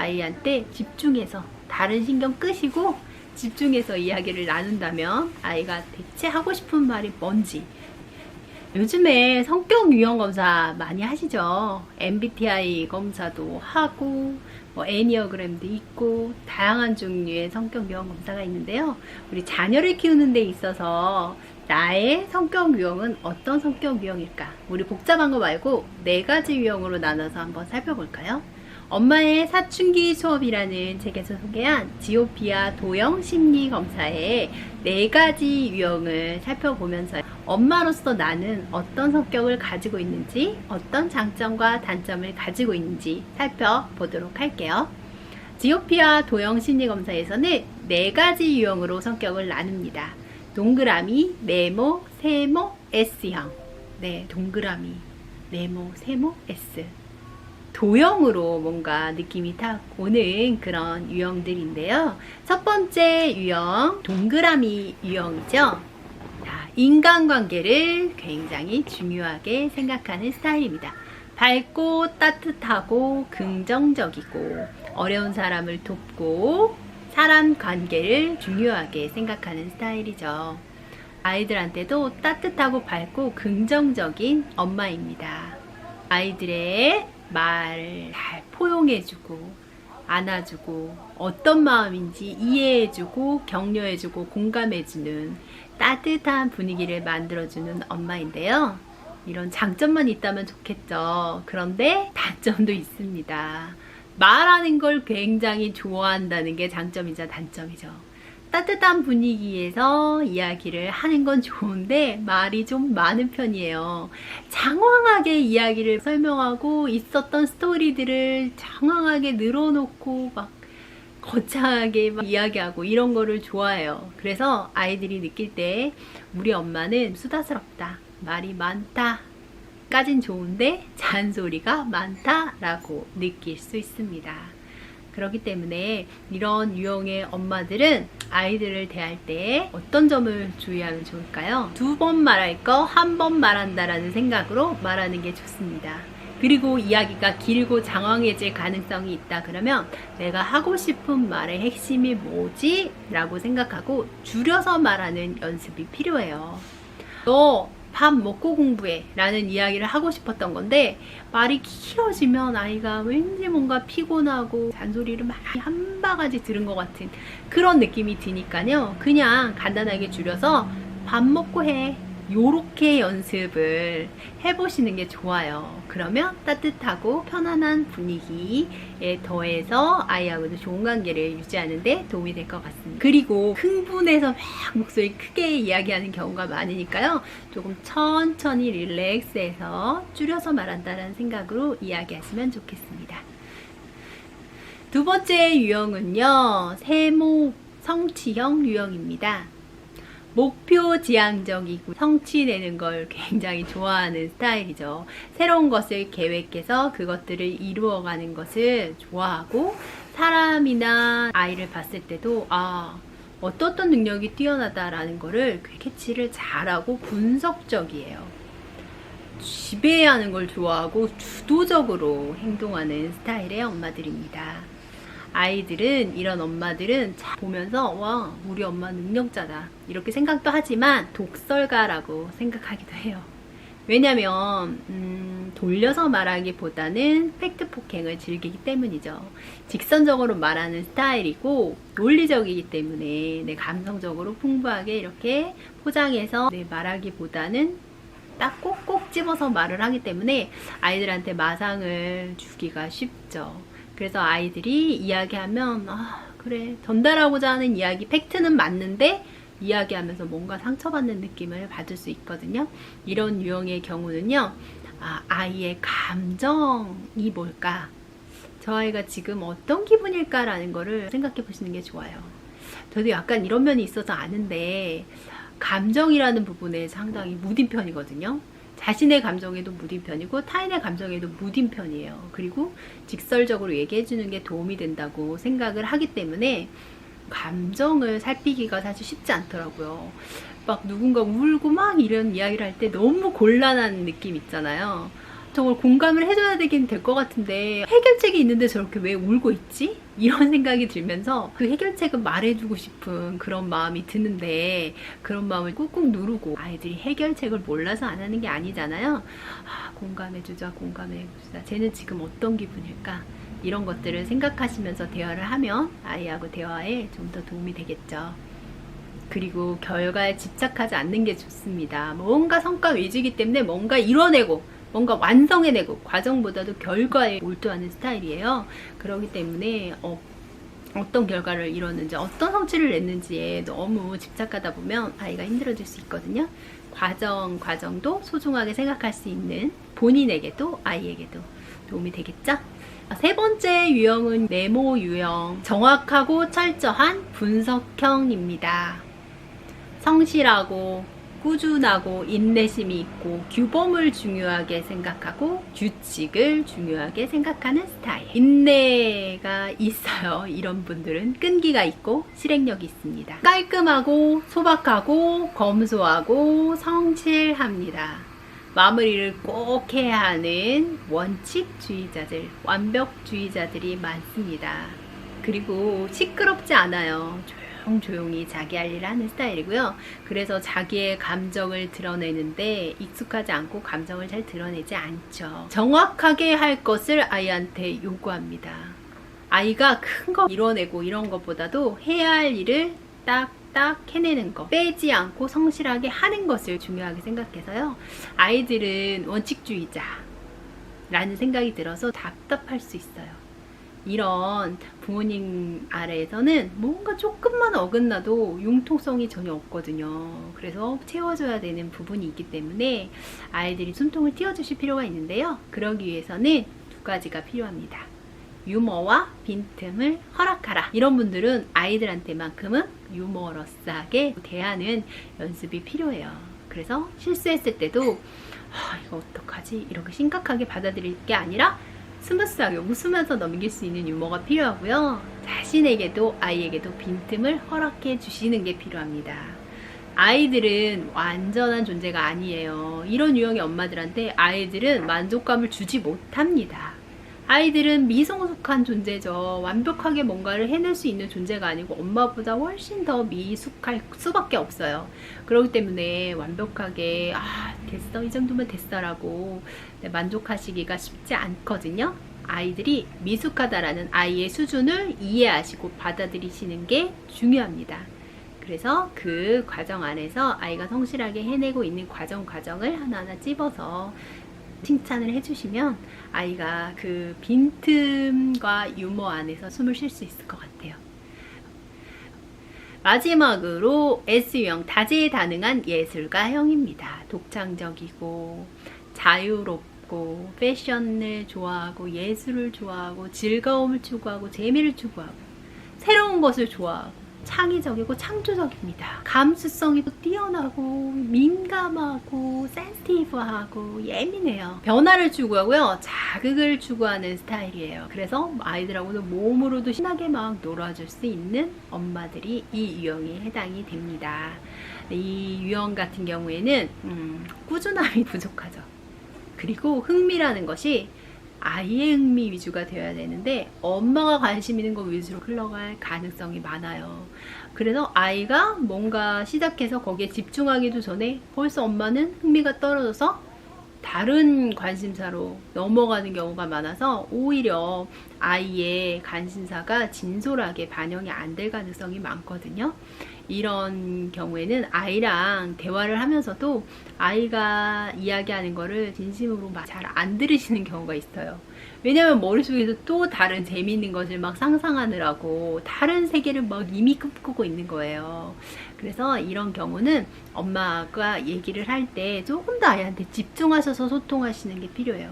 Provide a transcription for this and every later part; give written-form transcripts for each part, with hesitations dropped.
아이한테 집중해서 다른 신경 끄시고 집중해서 이야기를 나눈다면 아이가 대체 하고 싶은 말이 뭔지. 요즘에 성격 유형 검사 많이 하시죠. MBTI 검사도 하고 뭐 애니어그램도 있고 다양한 종류의 성격 유형 검사가 있는데요. 우리 자녀를 키우는 데 있어서 나의 성격 유형은 어떤 성격 유형일까? 우리 복잡한 거 말고 4가지 유형으로 나눠서 한번 살펴볼까요? 엄마의 사춘기 수업이라는 책에서 소개한 지오피아 도형 심리 검사의 4가지 유형을 살펴보면서 엄마로서 나는 어떤 성격을 가지고 있는지, 어떤 장점과 단점을 가지고 있는지 살펴보도록 할게요. 지오피아 도형 심리 검사에서는 4가지 유형으로 성격을 나눕니다. 동그라미, 네모, 세모, S형. 네, 동그라미, 네모, 세모, S. 도형으로 뭔가 느낌이 탁 오는 그런 유형들인데요. 첫 번째 유형, 동그라미 유형이죠. 자, 인간관계를 굉장히 중요하게 생각하는 스타일입니다. 밝고 따뜻하고 긍정적이고 어려운 사람을 돕고 사람 관계를 중요하게 생각하는 스타일이죠. 아이들한테도 따뜻하고 밝고 긍정적인 엄마입니다. 아이들의 말을 잘 포용해주고 안아주고 어떤 마음인지 이해해주고 격려해주고 공감해주는 따뜻한 분위기를 만들어주는 엄마인데요. 이런 장점만 있다면 좋겠죠. 그런데 단점도 있습니다. 말하는 걸 굉장히 좋아한다는 게 장점이자 단점이죠. 따뜻한 분위기에서 이야기를 하는 건 좋은데 말이 좀 많은 편이에요. 장황하게 이야기를 설명하고 있었던 스토리들을 장황하게 늘어놓고 막 거창하게 막 이야기하고 이런 거를 좋아해요. 그래서 아이들이 느낄 때 우리 엄마는 수다스럽다, 말이 많다 까진 좋은데 잔소리가 많다라고 느낄 수 있습니다. 그렇기 때문에 이런 유형의 엄마들은 아이들을 대할 때 어떤 점을 주의하면 좋을까요? 2번 말할 거 1번 말한다라는 생각으로 말하는 게 좋습니다. 그리고 이야기가 길고 장황해질 가능성이 있다 그러면 내가 하고 싶은 말의 핵심이 뭐지? 라고 생각하고 줄여서 말하는 연습이 필요해요. 너 밥 먹고 공부해 라는 이야기를 하고 싶었던 건데 말이 길어지면 아이가 왠지 뭔가 피곤하고 잔소리를 많이 한 바가지 들은 것 같은 그런 느낌이 드니까요. 그냥 간단하게 줄여서 밥 먹고 해 요렇게 연습을 해보시는 게 좋아요. 그러면 따뜻하고 편안한 분위기에 더해서 아이하고도 좋은 관계를 유지하는 데 도움이 될 것 같습니다. 그리고 흥분해서 막 목소리 크게 이야기하는 경우가 많으니까요. 조금 천천히 릴렉스해서 줄여서 말한다는 생각으로 이야기하시면 좋겠습니다. 2번째 유형은요. 세모 성취형 유형입니다. 목표 지향적이고 성취되는 걸 굉장히 좋아하는 스타일이죠. 새로운 것을 계획해서 그것들을 이루어가는 것을 좋아하고 사람이나 아이를 봤을 때도 어떤 능력이 뛰어나다라는 거를 캐치를 잘하고 분석적이에요. 지배하는 걸 좋아하고 주도적으로 행동하는 스타일의 엄마들입니다. 아이들은 이런 엄마들은 보면서 와 우리 엄마 능력자다 이렇게 생각도 하지만 독설가라고 생각하기도 해요. 왜냐면 돌려서 말하기보다는 팩트 폭행을 즐기기 때문이죠. 직선적으로 말하는 스타일이고 논리적이기 때문에 감성적으로 풍부하게 이렇게 포장해서 말하기보다는 딱 꼭꼭 집어서 말을 하기 때문에 아이들한테 마상을 주기가 쉽죠. 그래서 아이들이 이야기하면 그래 전달하고자 하는 이야기 팩트는 맞는데 이야기하면서 뭔가 상처받는 느낌을 받을 수 있거든요. 이런 유형의 경우는요. 아이의 감정이 뭘까? 저 아이가 지금 어떤 기분일까? 라는 거를 생각해 보시는 게 좋아요. 저도 약간 이런 면이 있어서 아는데 감정이라는 부분에 상당히 무딘 편이거든요. 자신의 감정에도 무딘 편이고 타인의 감정에도 무딘 편이에요. 그리고 직설적으로 얘기해 주는 게 도움이 된다고 생각을 하기 때문에 감정을 살피기가 사실 쉽지 않더라고요. 막 누군가 울고 막 이런 이야기를 할 때 너무 곤란한 느낌 있잖아요. 저걸 공감을 해줘야 되긴 될 것 같은데 해결책이 있는데 저렇게 왜 울고 있지? 이런 생각이 들면서 그 해결책은 말해주고 싶은 그런 마음이 드는데 그런 마음을 꾹꾹 누르고 아이들이 해결책을 몰라서 안 하는 게 아니잖아요. 공감해주자. 쟤는 지금 어떤 기분일까? 이런 것들을 생각하시면서 대화를 하면 아이하고 대화에 좀 더 도움이 되겠죠. 그리고 결과에 집착하지 않는 게 좋습니다. 뭔가 성과 위주이기 때문에 뭔가 이뤄내고 뭔가 완성해내고 과정보다도 결과에 몰두하는 스타일이에요. 그렇기 때문에 어떤 결과를 이뤘는지 어떤 성취를 냈는지에 너무 집착하다 보면 아이가 힘들어질 수 있거든요. 과정도 소중하게 생각할 수 있는 본인에게도 아이에게도 도움이 되겠죠? 세 번째 유형은 메모 유형, 정확하고 철저한 분석형입니다. 성실하고 꾸준하고 인내심이 있고 규범을 중요하게 생각하고 규칙을 중요하게 생각하는 스타일. 인내가 있어요. 이런 분들은 끈기가 있고 실행력이 있습니다. 깔끔하고 소박하고 검소하고 성실합니다. 마무리를 꼭 해야 하는 원칙주의자들, 완벽주의자들이 많습니다. 그리고 시끄럽지 않아요. 조용히 자기 할 일을 하는 스타일이고요. 그래서 자기의 감정을 드러내는데 익숙하지 않고 감정을 잘 드러내지 않죠. 정확하게 할 것을 아이한테 요구합니다. 아이가 큰 거 이뤄내고 이런 것보다도 해야 할 일을 딱 해내는 거, 빼지 않고 성실하게 하는 것을 중요하게 생각해서요. 아이들은 원칙주의자라는 생각이 들어서 답답할 수 있어요. 이런 부모님 아래에서는 뭔가 조금만 어긋나도 융통성이 전혀 없거든요. 그래서 채워줘야 되는 부분이 있기 때문에 아이들이 숨통을 틔워주실 필요가 있는데요. 그러기 위해서는 두 가지가 필요합니다. 유머와 빈틈을 허락하라. 이런 분들은 아이들한테만큼은 유머러스하게 대하는 연습이 필요해요. 그래서 실수했을 때도 이거 어떡하지? 이렇게 심각하게 받아들일 게 아니라 스무스하게 웃으면서 넘길 수 있는 유머가 필요하고요. 자신에게도 아이에게도 빈틈을 허락해 주시는 게 필요합니다. 아이들은 완전한 존재가 아니에요. 이런 유형의 엄마들한테 아이들은 만족감을 주지 못합니다. 아이들은 미성숙한 존재죠. 완벽하게 뭔가를 해낼 수 있는 존재가 아니고 엄마보다 훨씬 더 미숙할 수밖에 없어요. 그렇기 때문에 완벽하게 됐어, 이 정도면 됐어라고 만족하시기가 쉽지 않거든요. 아이들이 미숙하다라는 아이의 수준을 이해하시고 받아들이시는 게 중요합니다. 그래서 그 과정 안에서 아이가 성실하게 해내고 있는 과정을 하나하나 찝어서 칭찬을 해주시면 아이가 그 빈틈과 유머 안에서 숨을 쉴 수 있을 것 같아요. 마지막으로 S유형, 다재다능한 예술가형입니다. 독창적이고 자유롭고 패션을 좋아하고 예술을 좋아하고 즐거움을 추구하고 재미를 추구하고 새로운 것을 좋아하고 창의적이고 창조적입니다. 감수성이 뛰어나고 민감하고 센시티브하고 예민해요. 변화를 추구하고요. 자극을 추구하는 스타일이에요. 그래서 아이들하고도 몸으로도 신나게 막 놀아줄 수 있는 엄마들이 이 유형에 해당이 됩니다. 이 유형 같은 경우에는 꾸준함이 부족하죠. 그리고 흥미라는 것이 아이의 흥미 위주가 되어야 되는데 엄마가 관심 있는 것 위주로 흘러갈 가능성이 많아요. 그래서 아이가 뭔가 시작해서 거기에 집중하기도 전에 벌써 엄마는 흥미가 떨어져서 다른 관심사로 넘어가는 경우가 많아서 오히려 아이의 관심사가 진솔하게 반영이 안 될 가능성이 많거든요. 이런 경우에는 아이랑 대화를 하면서도 아이가 이야기하는 거를 진심으로 잘 안 들으시는 경우가 있어요. 왜냐면 머릿속에서 또 다른 재미있는 것을 막 상상하느라고 다른 세계를 막 이미 꿈꾸고 있는 거예요. 그래서 이런 경우는 엄마가 얘기를 할 때 조금 더 아이한테 집중하셔서 소통하시는 게 필요해요.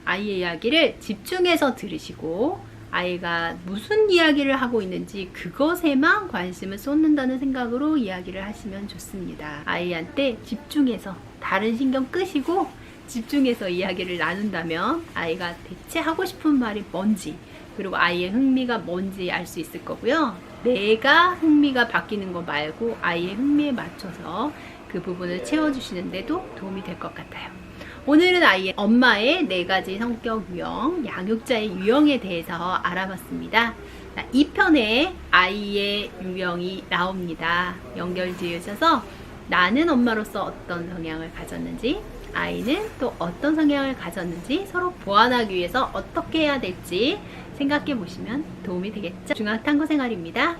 아이의 이야기를 집중해서 들으시고 아이가 무슨 이야기를 하고 있는지 그것에만 관심을 쏟는다는 생각으로 이야기를 하시면 좋습니다. 아이한테 집중해서 다른 신경 끄시고 집중해서 이야기를 나눈다면 아이가 대체 하고 싶은 말이 뭔지 그리고 아이의 흥미가 뭔지 알 수 있을 거고요. 내가 흥미가 바뀌는 거 말고 아이의 흥미에 맞춰서 그 부분을 채워주시는데도 도움이 될 것 같아요. 오늘은 아이의 엄마의 4가지 성격 유형, 양육자의 유형에 대해서 알아봤습니다. 2편에 아이의 유형이 나옵니다. 연결 지으셔서 나는 엄마로서 어떤 성향을 가졌는지, 아이는 또 어떤 성향을 가졌는지 서로 보완하기 위해서 어떻게 해야 될지 생각해 보시면 도움이 되겠죠. 중학탐구 생활입니다.